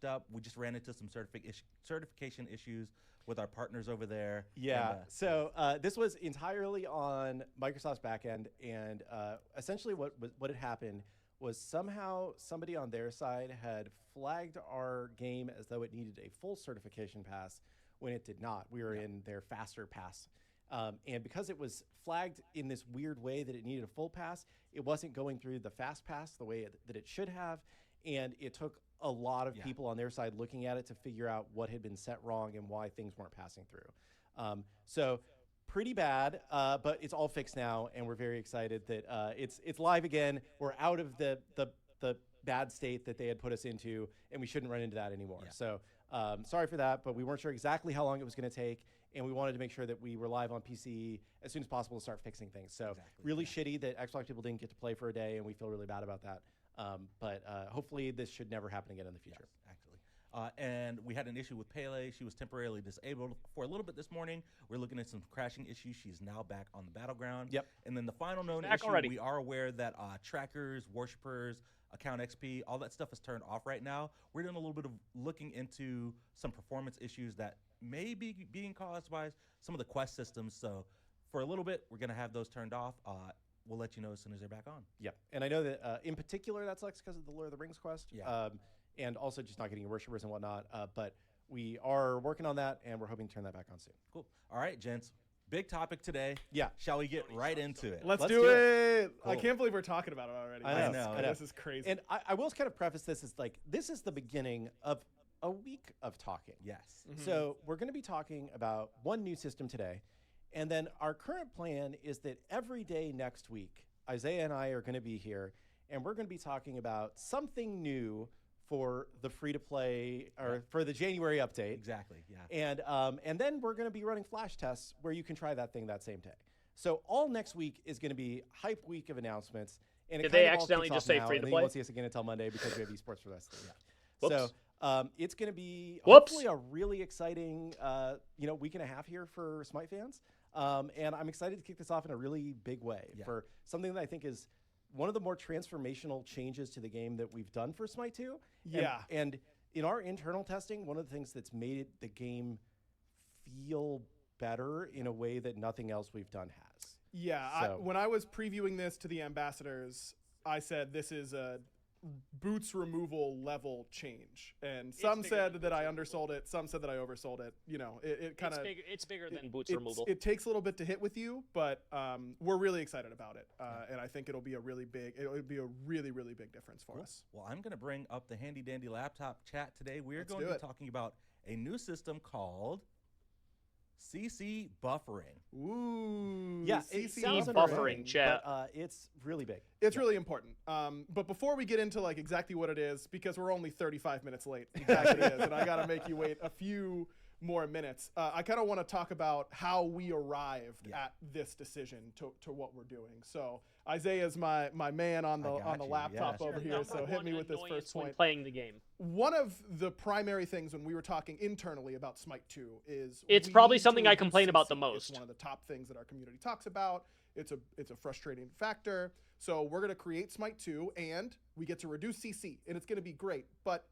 polished up. We just ran into some certification issues with our partners over there. Yeah. So this was entirely on Microsoft's backend, and essentially what had happened was somehow somebody on their side had flagged our game as though it needed a full certification pass when it did not. We were in their faster pass. And because it was flagged in this weird way that it needed a full pass, it wasn't going through the fast pass the way that it should have. And it took a lot of people on their side looking at it to figure out what had been set wrong and why things weren't passing through. So pretty bad, but it's all fixed now, and we're very excited that it's live again. We're out of the bad state that they had put us into, and we shouldn't run into that anymore. Yeah. So sorry for that, but we weren't sure exactly how long it was going to take, and we wanted to make sure that we were live on PC as soon as possible to start fixing things. So really shitty that Xbox people didn't get to play for a day, and we feel really bad about that. But hopefully this should never happen again in the future. Yes, actually. And we had an issue with Pele. She was temporarily disabled for a little bit this morning. We're looking at some crashing issues. She's now back on the battleground. Yep. And then the final known Back issue, already. we are aware that trackers, worshipers, account XP, all that stuff is turned off right now. We're doing a little bit of looking into some performance issues that may be being caused by some of the quest systems. So for a little bit, we're going to have those turned off. We'll let you know as soon as they're back on. Yep. And I know that in particular that sucks because of the Lord of the Rings quest. Yeah. And also just not getting worshipers and whatnot. But we are working on that, and we're hoping to turn that back on soon. Cool. All right, gents. Big topic today. Yeah. Shall we get right into it? Let's Let's do do it. Cool. I can't believe we're talking about it already. I know. This is crazy. And I will kind of preface this as like, this is the beginning of a week of talking. Yes. So we're going to be talking about one new system today. And then our current plan is that every day next week, Isaiah and I are going to be here, and we're going to be talking about something new for the free-to-play or for the January update. Exactly, yeah. And then we're going to be running flash tests where you can try that thing that same day. So all next week is going to be hype week of announcements. And it Did kind they of all accidentally kicks just off say now, free and to then you play? won't see us again until Monday because we have esports for the rest of the year. Whoops. So it's going to be Whoops. hopefully a really exciting week and a half here for Smite fans. And I'm excited to kick this off in a really big way for something that I think is one of the more transformational changes to the game that we've done for Smite 2. Yeah. And in our internal testing, one of the things that's made the game feel better in a way that nothing else we've done has. Yeah, So- when I was previewing this to the ambassadors, I said this is a boots removal level change, and some bigger said than that boots I removal. undersold it, some said that I oversold it. You know, it kind of It's bigger than boots it's- removal. It takes a little bit to hit with you, but we're really excited about it, and I think it'll be a really big difference for us. Well, I'm going to bring up the handy dandy laptop chat today. We're Let's going do to be it. talking about a new system called CC buffering. Ooh, Yeah, CC it sounds buffering, annoying, chat. but it's really big. It's really important. But before we get into like exactly what it is, because we're only 35 minutes late, exactly it is, and I got to make you wait a few more minutes. I kind of want to talk about how we arrived at this decision to what we're doing. So Isaiah's my man on the got you, laptop yeah. over here. So hit me with this first when point. playing the game. One of the primary things when we were talking internally about Smite 2 is It's we probably need to something I reduce complain about the CC. most. It's one of the top things that our community talks about. It's a frustrating factor. So we're going to create Smite 2 and we get to reduce CC, and it's going to be great. But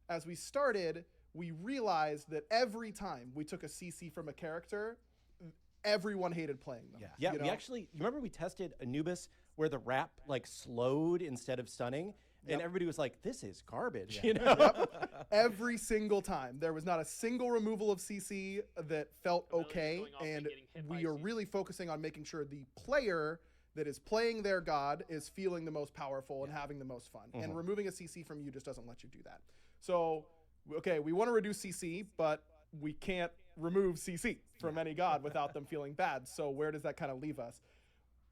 as we started, we realized that every time we took a CC from a character, everyone hated playing them. Yeah, you we know? actually, you remember we tested Anubis where the wrap like slowed instead of stunning? And Yep. everybody was like, this is garbage, you know? Every single time. There was not a single removal of CC that felt Ability okay, going off and and getting hit by we are CC. really focusing on making sure the player that is playing their god is feeling the most powerful and having the most fun. And removing a CC from you just doesn't let you do that. So, okay, we want to reduce CC, but we can't remove CC from any god without them feeling bad. So where does that kind of leave us?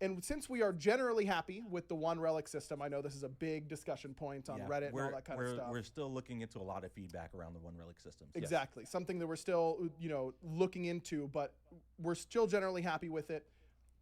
And since we are generally happy with the one relic system, I know this is a big discussion point on Reddit and all that kind of stuff. We're still looking into a lot of feedback around the one relic systems. Yes. Exactly. Something that we're still, looking into, but we're still generally happy with it.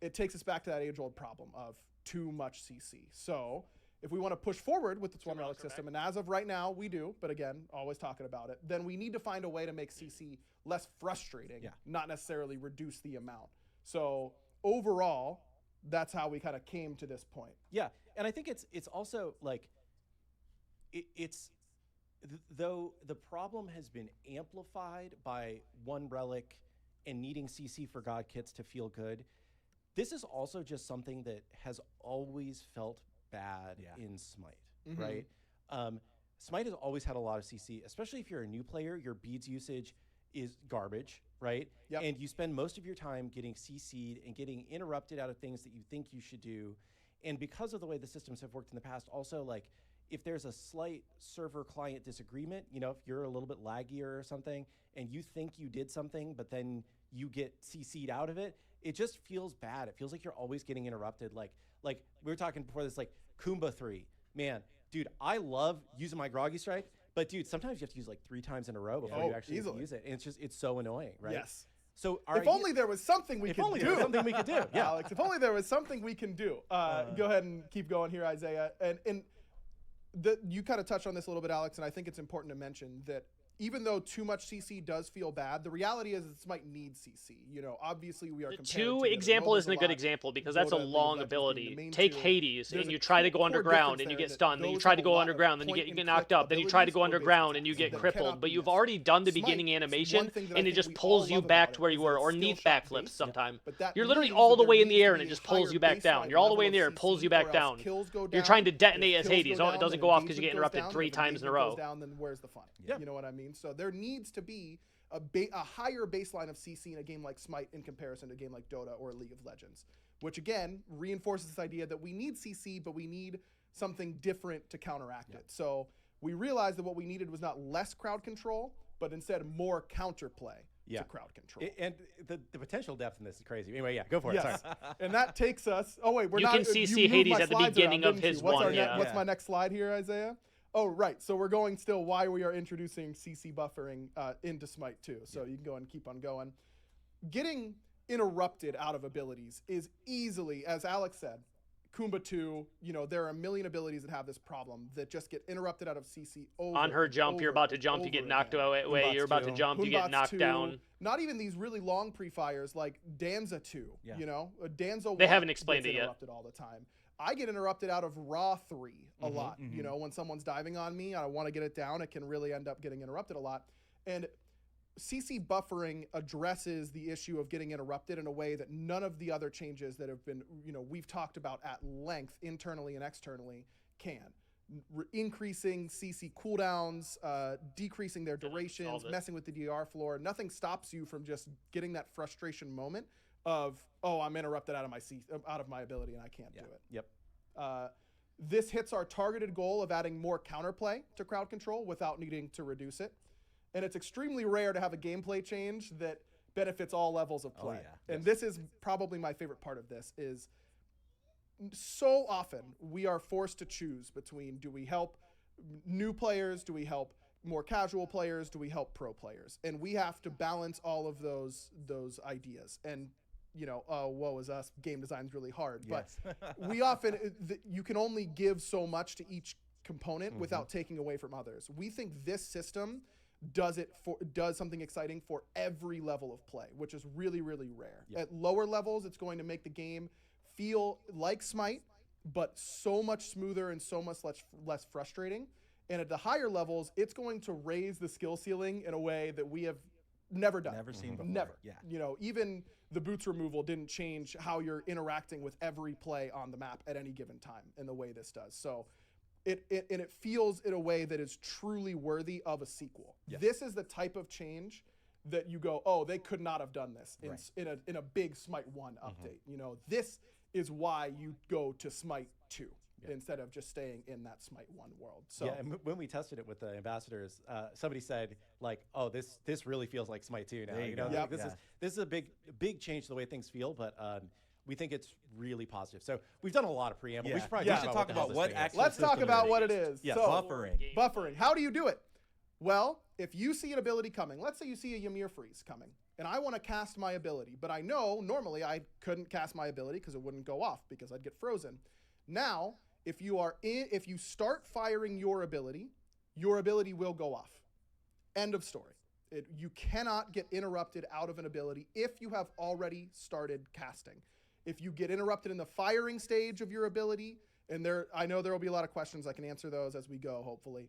It takes us back to that age-old problem of too much CC. So if we want to push forward with this one relic system, and as of right now we do, but again, always talking about it, then we need to find a way to make CC less frustrating, not necessarily reduce the amount. So overall, that's how we kind of came to this point. Yeah, and I think it's also like it's Though the problem has been amplified by one relic and needing CC for God kits to feel good, this is also just something that has always felt bad in Smite, right? Smite has always had a lot of CC, especially if you're a new player. Your beads usage is garbage, right? Yep. And you spend most of your time getting CC'd and getting interrupted out of things that you think you should do. And because of the way the systems have worked in the past, also, like, if there's a slight server-client disagreement, you know, if you're a little bit laggier or something, and you think you did something, but then you get CC'd out of it, it just feels bad. It feels like you're always getting interrupted. Like we were talking before this, like, Kumba 3. Man, dude, I love using my Groggy Strike, but, dude, sometimes you have to use, like, 3 times in a row before you actually use it. And it's so annoying, right? Yes. So if only there was something we could do. If only there was something we could do. Yeah. Alex, if only there was something we can do. Go ahead and keep going here, Isaiah. And you kind of touched on this a little bit, Alex, and I think it's important to mention that even though too much CC does feel bad, the reality is this might need CC. You know, obviously we are The compared 2 to example MOBAs isn't a lot. good example because that's a Dota, League of long Legends being the ability. main Take 2. Hades There's and a you try to go core underground difference and you there get that stunned. Then you those try have to a go lot of underground, then you point get and knocked click up. Then you try to go abilities or underground and you basic get skills that crippled. cannot But be you've missed. already done the Smite beginning is animation one thing that I and it think just we pulls all you love back about to it where is you that were, it's or skill neath shot backflips based. sometime. But that You're literally means all that the there way in the needs air to and it be a just pulls higher you back down. baseline You're all the level way in the of air, it pulls CC, you back or else down. kills go You're down. trying to If detonate as kills Hades. go Oh, it down, doesn't then go off because you engagement get goes interrupted down. 3 If times in a engagement goes row. down, then where's the fun? You know what I mean? So there needs to be a higher baseline of CC in a game like Smite in comparison to a game like Dota or League of Legends, which again reinforces this idea that we need CC, but we need something different to counteract it. So we realized that what we needed was not less crowd control, but instead more counterplay to crowd control. And the potential depth in this is crazy. Anyway, yeah, go for it. Yes. Sorry. And that takes us. Oh wait, we're You not. can CC moved Hades my at the slides beginning around, of didn't his you? What's one, What's my next slide here, Isaiah? Oh, right. So we're going still why we are introducing CC buffering into Smite 2. So you can go and keep on going. Getting interrupted out of abilities is easily, as Alex said, Kumba 2, you know, there are a million abilities that have this problem that just get interrupted out of CC over On her and jump, you're over about to and jump, you over get knocked again. away. You're about to jump, you get Hunbat's knocked 2, down. Not even these really long pre-fires like Danza 2, you know? Danza 1 They haven't explained gets it yet. interrupted all the time. I get interrupted out of Raw 3 a lot. You know, when someone's diving on me, I want to get it down, it can really end up getting interrupted a lot. And CC buffering addresses the issue of getting interrupted in a way that none of the other changes that have been, you know, we've talked about at length internally and externally can. Increasing CC cooldowns, decreasing their durations, messing with the DR floor. Nothing stops you from just getting that frustration moment of, oh, I'm interrupted out of my ability and I can't do it. Yep. This hits our targeted goal of adding more counterplay to crowd control without needing to reduce it. And it's extremely rare to have a gameplay change that benefits all levels of play. And this is probably my favorite part of this is so often we are forced to choose between, do we help new players? Do we help more casual players? Do we help pro players? And we have to balance all of those ideas. And, you know, woe is us, game design's really hard. But we often, you can only give so much to each component without taking away from others. We think this system does something exciting for every level of play, which is really, really rare. At lower levels, it's going to make the game feel like Smite, but so much smoother and so much less frustrating. And at the higher levels, it's going to raise the skill ceiling in a way that we have never done. Never seen before. Never. Yeah. You know, even the boots removal didn't change how you're interacting with every play on the map at any given time in the way this does. So it feels in a way that is truly worthy of a sequel. This is the type of change that you go, oh, they could not have done this in a big Smite 1 update. You know, this is why you go to Smite 2 instead of just staying in that Smite 1 world. So and when we tested it with the ambassadors, somebody said like, oh, this really feels like Smite 2 now. There you You know, go. like, this is a big change to the way things feel, but we think it's really positive. So we've done a lot of preamble. We should probably talk about what actually. let's talk about what it is. Yeah. So, Buffering. Buffering. How do you do it? Well, if you see an ability coming, let's say you see a Ymir freeze coming, and I want to cast my ability, but I know normally I couldn't cast my ability because it wouldn't go off because I'd get frozen. Now, if you start firing your ability will go off. End of story. You cannot get interrupted out of an ability if you have already started casting. If you get interrupted in the firing stage of your ability, and I know there will be a lot of questions, I can answer those as we go, hopefully.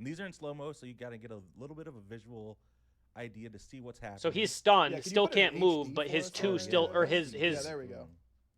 And these are in slow-mo, so you got to get a little bit of a visual idea to see what's happening. So he's stunned, Yeah, can you still put it in can't move, HD but for his us? two Oh, still, yeah, or that's- his. Yeah, there we go.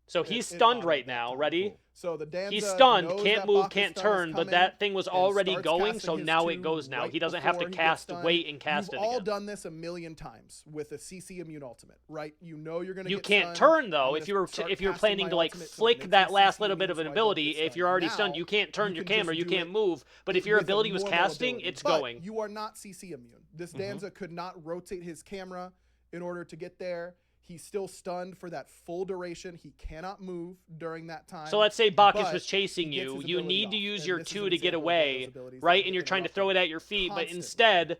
So It- he's it stunned auto right that now. time. Ready? Cool. So the Danza He's stunned, knows can't that move, Baka's can't stun is turn, but coming that thing was and already starts going, casting so his now it two goes now. right He doesn't have to before he cast, gets stunned. wait, and cast You've it all again. done this a million times with a CC immune ultimate, right? You know you're gonna You get can't stunned. turn I'm though. gonna If you were start if you're casting planning my to like ultimate to flick make that CC last little immune bit of so an I don't ability, get if you're already Now, stunned, you can't turn you your can just camera, you do can't it move. But if your with a ability was normal casting, ability. it's But going. You are not CC immune. This Danza could not rotate his camera in order to get there. He's still stunned for that full duration. He cannot move during that time. So let's say Bacchus but was chasing he gets you. his You ability need to off, use and your this is 2 an to get example of one of away, those abilities that right? get And you're trying to throw it interrupted at your feet, but constantly, instead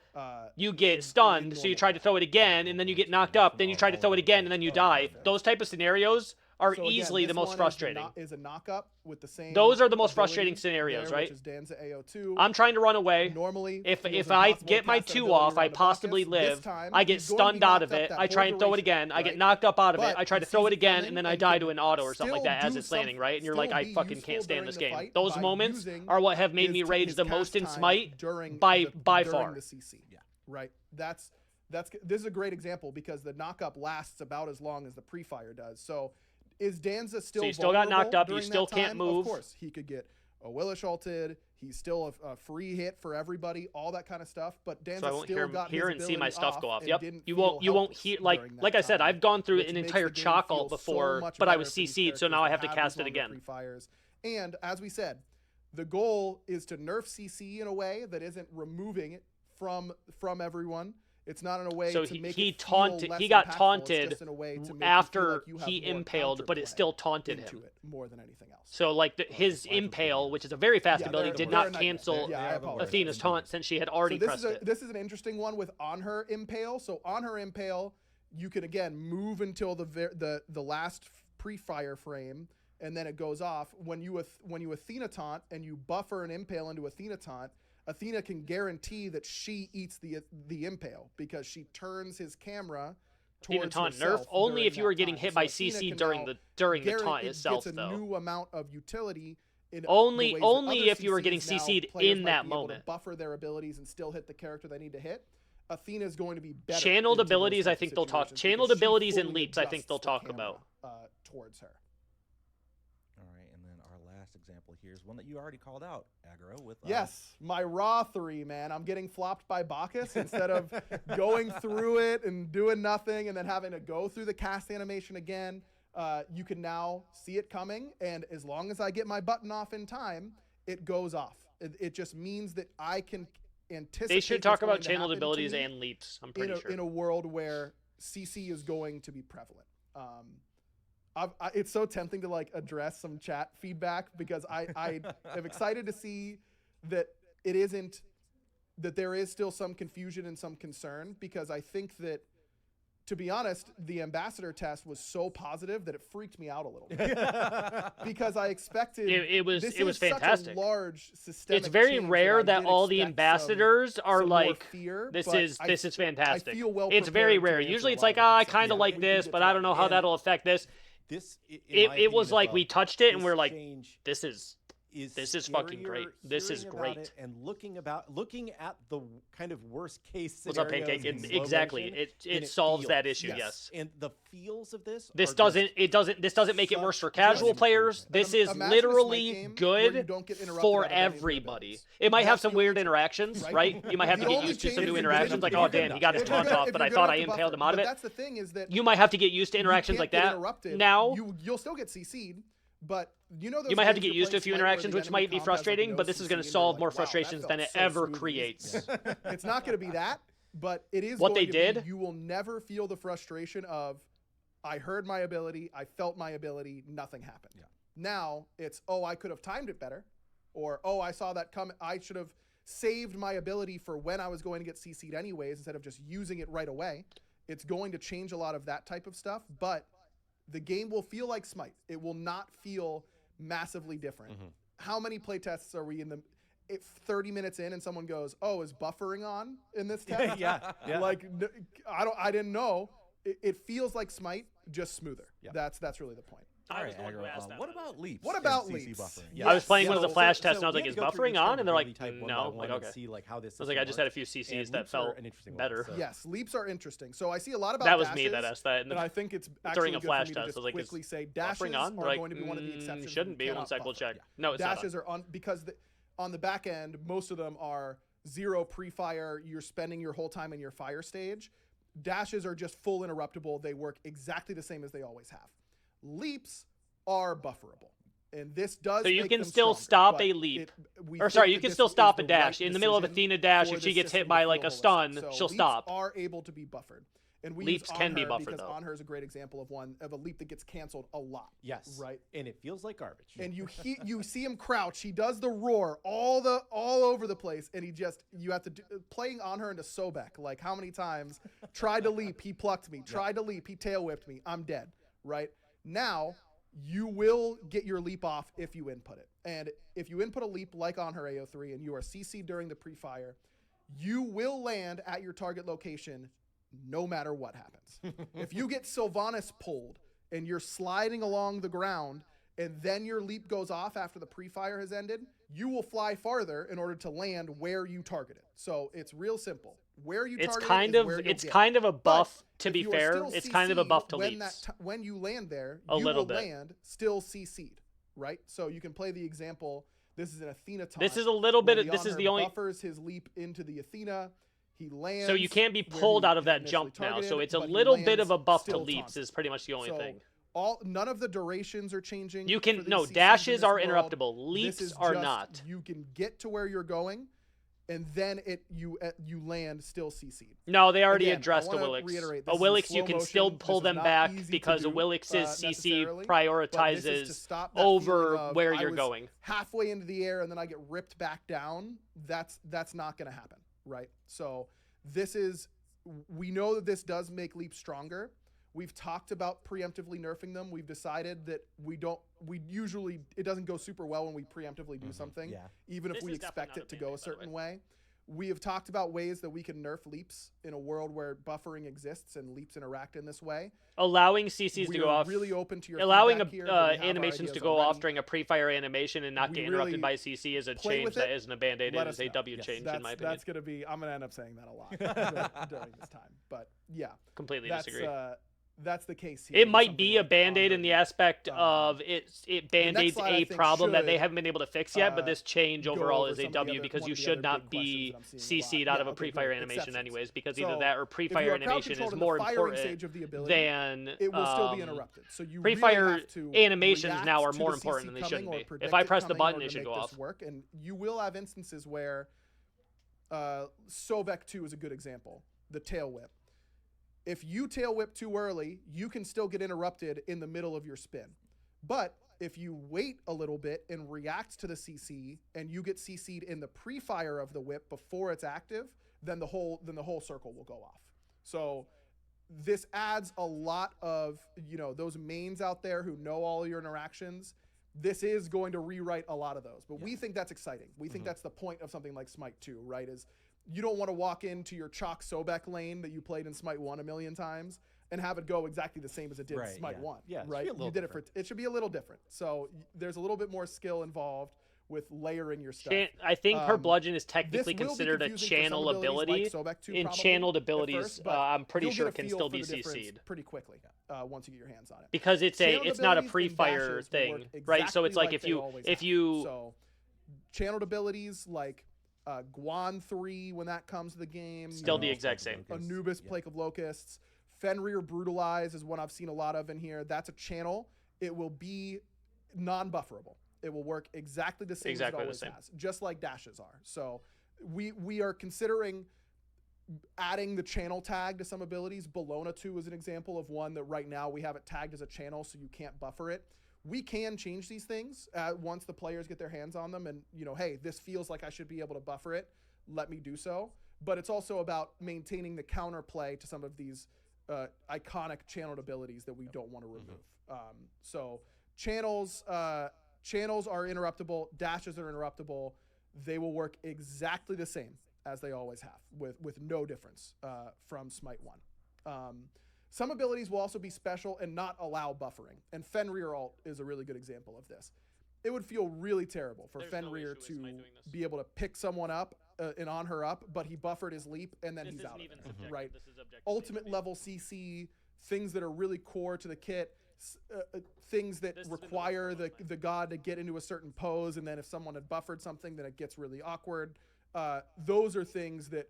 you get in stunned, so you normal try to throw it again, and then you get knocked up, then you try to throw it again, and then you die. Those type of scenarios are So again, easily the this most one frustrating. Is a knock-up with the same. Those are the most ability frustrating scenarios, there, right? Which is Danza AO2. I'm trying to run away. Normally, If feels I impossible to get my cast that 2 ability off, I around a possibly Bacchus. This live. time, I get he's going to be stunned out knocked of up it. that I try whole and throw it duration, again. I get right? knocked up out of it. But I try he to throw sees it it again, coming and then I and die can to an auto or something like still that as do it's landing, right? And you're still like, I be fucking useful can't stand during this the game. fight Those by moments using are what have made me his rage the cast most in time Smite during by during far. the CC. Yeah, right. This is a great example because the knockup lasts about as long as the pre-fire does. So is Danza still So you still got knocked vulnerable up, you during still that can't time? move. Of course, he could get a Willish ulted. He's still a free hit for everybody, all that kind of stuff. But Danza So I won't still got hear his and see my ability stuff go off. and Yep. didn't You feel won't helpless hear during like that I said, time, I've gone through which an makes entire the game chalk feel ult so before, much but I better was for these CC'd, so characters now I that have to these cast it longer again. pre-fires. And as we said, the goal is to nerf CC in a way that isn't removing it from everyone. It's not in a way So to make he it feel taunted. less He got impactful. It's taunted just in a way to make you feel after like you have he more impaled, but it counterplay still taunted into him. it more than anything else. So like his impale, which is a very fast Yeah, ability, they're- did they're a not nightmare. cancel Yeah, I apologize. Athena's taunt since she had already So pressed it. this is an interesting one with on her impale. So on her impale, you can again move until the last pre-fire frame, and then it goes off. When you Athena taunt and you buffer an impale into Athena taunt, Athena can guarantee that she eats the impale because she turns his camera Athena towards taunt herself nerf only during if you were that getting time. hit So by Athena CC can during now the taunt itself, gets a though. new amount of utility. In Only- the ways that only other if you were getting CCs now, CC'd players in might that be able to moment. buffer their abilities and still hit the character they need to hit. Athena is going to be better. Channeled into those abilities, I types of think they'll talk. situations Channeled because she abilities and fully leaps, I think adjusts they'll the talk camera, about. Towards her. All right, and then our last example here is one that you already called out, Aggro, with Yes, my Raw 3, man. I'm getting flopped by Bacchus instead of going through it and doing nothing and then having to go through the cast animation again. You can now see it coming, and as long as I get my button off in time, it goes off. It just means that I can anticipate. They should talk what's going about to channeled happen to abilities me and leaps. I'm pretty sure. in a world where CC is going to be prevalent. It's so tempting to like address some chat feedback because I am excited to see that it isn't, that there is still some confusion and some concern, because I think that, to be honest, the ambassador test was so positive that it freaked me out a little bit because I expected It was fantastic. Such a large systemic It's very change rare that I that did all the expect ambassadors are some more like, fear, this but is fantastic. I feel well It's very prepared to rare. answer Usually a it's lot like, of I those kind of things. like We can this, get but to I that. don't know how And that'll affect this. This, in my It was opinion, as like well, we touched it and this we're like, change this is is fucking great. scarier This is hearing about great. it and looking at the kind of worst case What's up, scenarios Pancake? in slow Exactly. motion than It solves that feels. issue. Yes. And the feels of this. This are doesn't make it worse for such casual an players. improvement. This is Imagine a Smite literally game where you good don't get interrupted for out of any of your everybody. abilities. It might have That's some the weird only- interactions, right? right? You might have to The get only used to change some is new if you're interactions, gonna like, oh buffer. damn, he got his If you're taunt gonna- off, if but I you're thought gonna I have to impaled him buffer. out of But it. that's the thing, is that You might have to get used to you interactions can't like get that. interrupted. Now, you'll still get CC'd, but you know those you might have to games get you're used to a playing few Smite where interactions, the which enemy might be comp has, like, frustrating, no but this is CC, going to and you're solve like, more wow, that frustrations felt than it so ever smooth and creates. easy. It's not going to be that, but it is What going they to did- be, you will never feel the frustration of, I heard my ability, I felt my ability, nothing happened. Yeah. Now it's, oh, I could have timed it better, or, oh, I saw that come, I should have saved my ability for when I was going to get CC'd anyways instead of just using it right away. It's going to change a lot of that type of stuff, but the game will feel like Smite. It will not feel massively different. Mm-hmm. How many playtests are we in 30 minutes in and someone goes, oh, is buffering on in this test? yeah. Like, I didn't know. It feels like Smite, just smoother. Yeah. That's really the point. All I right, was the one who Aggro, asked that. what by the way. about leaps? What and about CC leaps? buffering? Yeah. I was playing one of the So- flash so tests, and I was we like, had "Is to go through buffering each on?" And they're like, capability type one by "No." one Like, and okay. see like how this I was like, I just had a few system CCs works. that And loops are felt an interesting one, better. so- Yes, leaps are interesting. So I see a lot about That was dashes, me that asked that. and I think it's actually during a good flash for me to test, just I was like, quickly "Is say dashes buffering on?" are They're like, going to be one of the exceptions. shouldn't you be. One cannot sec, we'll buffer. check. No, it's not. Dashes are on because on the back end, most of them are 0 pre-fire. You're spending your whole time in your fire stage. Dashes are just full interruptible. They work exactly the same as they always have. Leaps are bufferable. And this does So you make can them still stronger, stop but a leap. we Or think sorry, you that can this still is stop a the dash. right In the middle of decision Athena dash, for if she this gets hit system by to like feel a stun, holistic. So she'll leaps stop. are able to be buffered. And we Leaps use can be Anhur buffered, because though. Anhur is a great example of a leap that gets canceled a lot. Yes. Right. And it feels like garbage. And you see him crouch. He does the roar all over the place, and you have to playing Anhur into Sobek. Like how many times tried to leap, he plucked me. Tried to leap, he tail whipped me. I'm dead. Right now, you will get your leap off if you input it. And if you input a leap like Anhur AO3 and you are CC'd during the pre-fire, you will land at your target location no matter what happens. If you get Sylvanas pulled and you're sliding along the ground and then your leap goes off after the pre-fire has ended, you will fly farther in order to land where you targeted. So it's real simple. Where you target It's kind of a buff, to be fair. It's kind of a buff to when leaps. When you land there, A you little will bit. land still CC'd, right? So you can play the example. This is an Athena taunt. This is a little bit where of, this is Anhur the only, buffers his leap into the Athena. He lands. so you can't be where pulled he out of that initially jump now. targeted, So it's a but he little bit lands of a buff to still leaps taunted. is pretty much the only So thing. none of the durations are changing. You for can, these no, CCs in dashes this are world. interruptible. This Leaps is are just, not. You can get to where you're going, and then you land still CC'd. No, they already Again, addressed a I wanna Willix. reiterate, A this is Willix, slow you can motion. still This pull is them not back easy to because a do, Willix's CC necessarily, but this is to prioritizes stop that over feeling of, where I you're was going. halfway into the air and then I get ripped back down. That's not going to happen, right? So we know that this does make leaps stronger. We've talked about preemptively nerfing them. We've decided that it doesn't go super well when we preemptively do something, Yeah. even if This we is definitely expect not it to a go a band-aid, by the certain way. We have talked about ways that we can nerf leaps in a world where buffering exists and leaps interact in this way. Allowing CCs We to go are off, really open to your allowing feedback here, but we have our animations to ideas go off already. during a pre-fire animation and not We get interrupted really by CC is a play change with that it. isn't a band-aid. Let It us is a know. W Yes. change, in my opinion. That's going to be, I'm going to end up saying that a lot during this time. But yeah, Completely that's disagree. that's the case here. It with might something be a like band-aid Anhur. in the aspect Um, of it band-aids slide, I a think, problem that they should, haven't been able to fix yet, but this change go overall over is a some of the W other- because one you of the should other not big be questions that I'm seeing a CC'd lot. out of Yeah, a okay, pre-fire great. animation Exceptions. anyways, because So, either that or if you pre-fire are crowd animation is controlled in the more firing important stage of the ability, than it will still be interrupted. So you pre-fire really have to animations react now are to more the important CC than they coming shouldn't or be. predict If I it press the coming in button, order it to should make go this off. work. And you will have instances where Sobek 2 is a good example. The tail whip. If you tail whip too early, you can still get interrupted in the middle of your spin. But if you wait a little bit and react to the CC and you get CC'd in the pre-fire of the whip before it's active, then the whole circle will go off. So this adds a lot of, those mains out there who know all your interactions. This is going to rewrite a lot of those. But we think that's exciting. We think that's the point of something like Smite 2, right? Is you don't want to walk into your chalk Sobek lane that you played in Smite 1 a million times and have it go exactly the same as it did in Smite 1. Yeah, it should right? be a little You did different. it should be a little different. So there's a little bit more skill involved with layering your stuff. I think her bludgeon is This technically will be considered a confusing for some channel ability. like Sobek 2 In probably channeled at abilities, first, but I'm pretty you'll sure get a can feel still for be the difference CC'd. pretty quickly once you get your hands on it. Because it's Channeled not a abilities and pre-fire dashes will thing, work right? So it's exactly like if they you always if have. you So channeled abilities like Guan 3 when that comes to the game. Still the exact same. Anubis, Plague of Locusts. Fenrir Brutalize is one I've seen a lot of in here. That's a channel. It will be non-bufferable. It will work exactly the same Exactly the as it same. always has, just like dashes are. So we are considering adding the channel tag to some abilities. Bologna 2 is an example of one that right now we have it tagged as a channel so you can't buffer it. We can change these things once the players get their hands on them and, hey, this feels like I should be able to buffer it. Let me do so. But it's also about maintaining the counterplay to some of these iconic channeled abilities that we don't want to remove. So channels are interruptible. Dashes are interruptible. They will work exactly the same as they always have with no difference from Smite 1. Some abilities will also be special and not allow buffering. And Fenrir ult is a really good example of this. It would feel really terrible for There's no Fenrir issue with to Smite doing this. be able to pick someone up and on her up, but he buffered his leap and then This he's isn't out of even it. subjective. Right. This is objective. Ultimate level CC, things that are really core to the kit, things that This has been the require worst the, part of the god to get into a certain pose, and then if someone had buffered something, then it gets really awkward. Those are things that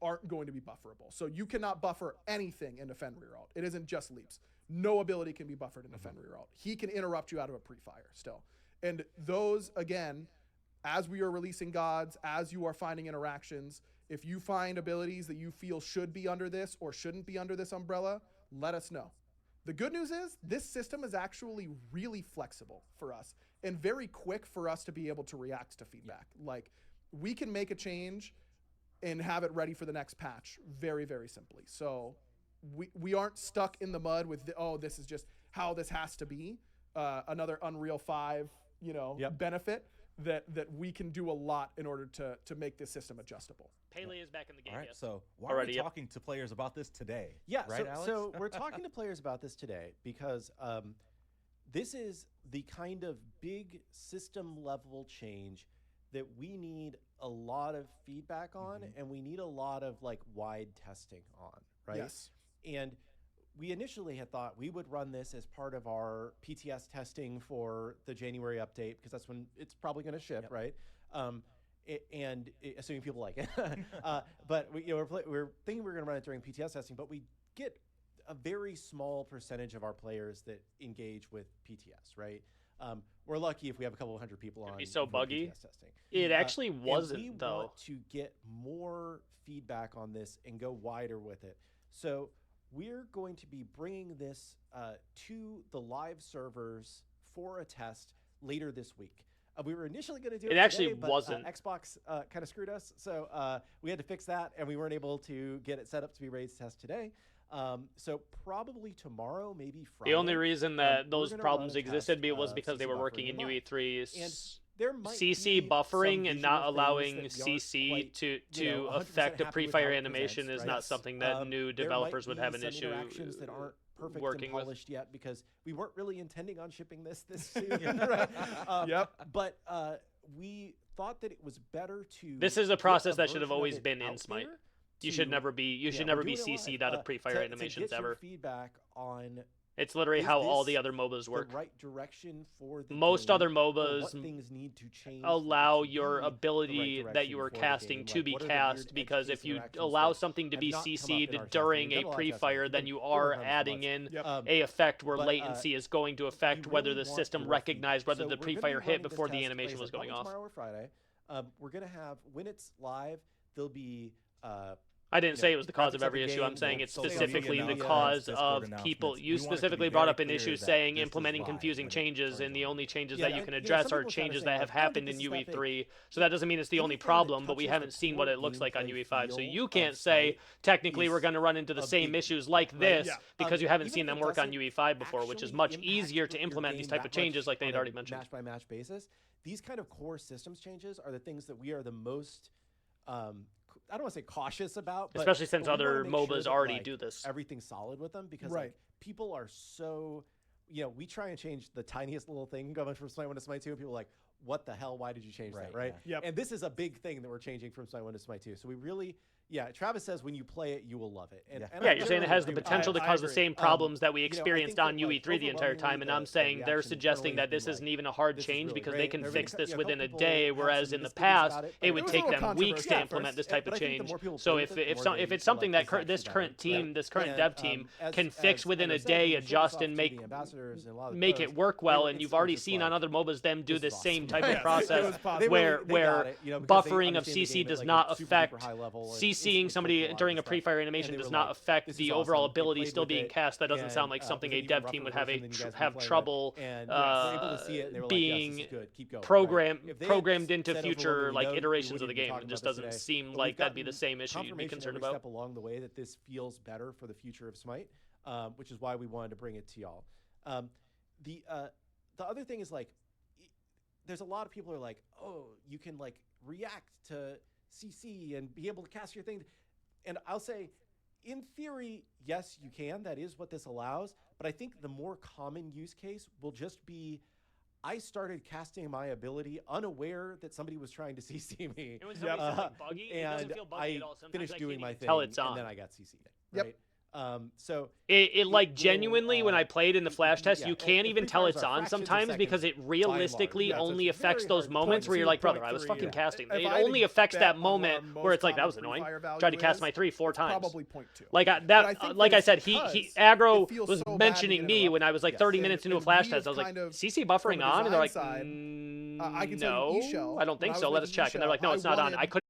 aren't going to be bufferable. So you cannot buffer anything into Fenrir ult. It isn't just leaps. No ability can be buffered into Fenrir ult. He can interrupt you out of a pre-fire still. And those, again, as we are releasing gods, as you are finding interactions, if you find abilities that you feel should be under this or shouldn't be under this umbrella, let us know. The good news is this system is actually really flexible for us and very quick for us to be able to react to feedback. Like, we can make a change and have it ready for the next patch very, very simply. So we aren't stuck in the mud with, this is just how this has to be. Another Unreal 5, benefit that we can do a lot in order to make this system adjustable. Pele is back in the game. All right, yes. so why Already, are we yep. talking to players about this today? Yeah, right, Alex? so we're talking to players about this today because this is the kind of big system level change that we need a lot of feedback on, and we need a lot of like wide testing on, right? Yes. And we initially had thought we would run this as part of our PTS testing for the January update because that's when it's probably going to ship, right? Assuming people like it. But we're thinking we're going to run it during PTS testing, but we get a very small percentage of our players that engage with PTS, right? We're lucky if we have a couple of hundred people on. Be so for buggy. PTS testing. It actually And wasn't, we though. want to get more feedback on this and go wider with it. So we're going to be bringing this to the live servers for a test later this week. We were initially going to do it. It actually today, but, wasn't. Xbox kind of screwed us, so we had to fix that, and we weren't able to get it set up to be ready to test today. So probably tomorrow, maybe Friday. The only reason that we're those gonna problems run a test existed was of because they CC were buffering working in in live. UE3. And there might CC be buffering some and not visual allowing things that we aren't CC quite, to 100% affect a happy with pre-fire how it animation presents, is right? not something that new There developers might would have be an some issue interactions that aren't perfect working and with. polished yet because we weren't really intending on shipping this soon, right? Yep. But we thought that it was better to. This is a get process that should have version of always it been in out Smite. there You should to- never be we're never be doing it CC'd live, out of pre-fire to animations get your ever. feedback on It's literally is how all this the other MOBAs work. the right direction for the Most game, other or MOBAs what things need to change for it allow to your be the ability right that you direction are for the casting game. to Like, be what are the weird cast edge because case if you interactions allow that something to have be not come up in CC'd our during testing? a We've done a lot of pre-fire, testing. then We've you been are working on this for adding months. in Yep. a effect where but, latency is going to affect we whether really the want system your recognized feedback. whether So the we're gonna be pre-fire hit running this before the test, animation like I was said, going probably off. tomorrow or Friday. We're gonna have when it's live. There'll be I didn't you say know, it was the cause of graphics of every the issue. game, I'm saying we'll it's social specifically media the announcements, cause Discord of people. announcements. You We want it to specifically be brought very up an clear issue that saying this is implementing live confusing when it changes, turns and the on. only changes Yeah, that you and, can you know, address some are people kinda changes say, that like, have I don't happened think in this is that big. UE3. So that doesn't mean it's the only Anything that problem, but we touches haven't the seen core what it looks like on gameplay UE5. So feel you of can't say Smite technically we're is going to run into the a same big issues deal, like right? this Yeah. because you haven't Even seen if them it work on doesn't UE5 before, which is actually much impact easier to your implement these game type of that much changes like they on had a already mentioned. match by match basis. These kind of core systems changes are the things that we are the most I don't want to say cautious about, but Especially since but we wanna other make sure MOBAs that, already like, do this. everything's solid with them because Right. like people are so we try and change the tiniest little thing going from Smite 1 to Smite 2 and people are like, what the hell, why did you change that, right? yeah. Yep. And this is a big thing that we're changing from Smite 1 to Smite 2. So we really Travis says when you play it you will love it. And, Yeah. and Yeah, I you're saying it generally has the agree with potential that. to I cause the agree. same problems that we I experienced think on that, like, UE3 the entire time, overwhelmingly and I'm the saying they're reaction suggesting early that has this been isn't like, even a hard this is change really because great. they can There have fix been, this a within couple a people day, had whereas some in the misgivings past about it, it but would was a take little them weeks controversial to at implement first. this type but of I think the change. more people So play if with it, the if more some they if it's feel something like that it's this actually current better, team, right? this current And, dev team can fix within a day, adjust and make it work well, and you've already seen on other MOBAs them do this this is same awesome. type Yeah, of it process was possible. where buffering of CC does not affect CCing somebody during a pre-fire animation does not affect the overall ability still being cast. That doesn't sound like something a dev team would have trouble being programmed into future like iterations of the game. It just doesn't seem like that'd be the same issue you'd be concerned about. Step along the way that this feels better for the future of Smite, which is why we wanted to bring it to y'all. The other thing is like, there's a lot of people who are like, oh, you can like react to CC and be able to cast your thing, and I'll say, in theory, yes, you can. That is what this allows. But I think the more common use case will just be, I started casting my ability unaware that somebody was trying to CC me. And when somebody says, like, buggy, it doesn't and feel buggy I at all. Sometimes finished I doing can't my even thing, tell it's and on. then I got CC'd. Yep. Right? So It like will, genuinely, when I played in the flash test, yeah, you and can't even free tell fires it's are on fractions of sometimes seconds, because it by and realistically large. Yeah, so only it's affects very those hard. moments where you're like, brother, I was 0.3, fucking yeah. casting. If It I had to only affects bet that on what our moment most where it's like, that common was free annoying. fire value Tried to cast is, my 3-4 it's times. probably 0.2. Like But I that, think like that I it's said, he because aggro it feels was so bad to mentioning get me interrupted. when I was like 30 minutes into a And flash we've test. I was like, kind of, CC from buffering a on, and they're like, design side, I can tell no, you eShell, I don't think when I so. was Let us making check. And they're like, eShell, no, I it's not on. I wanted couldn't.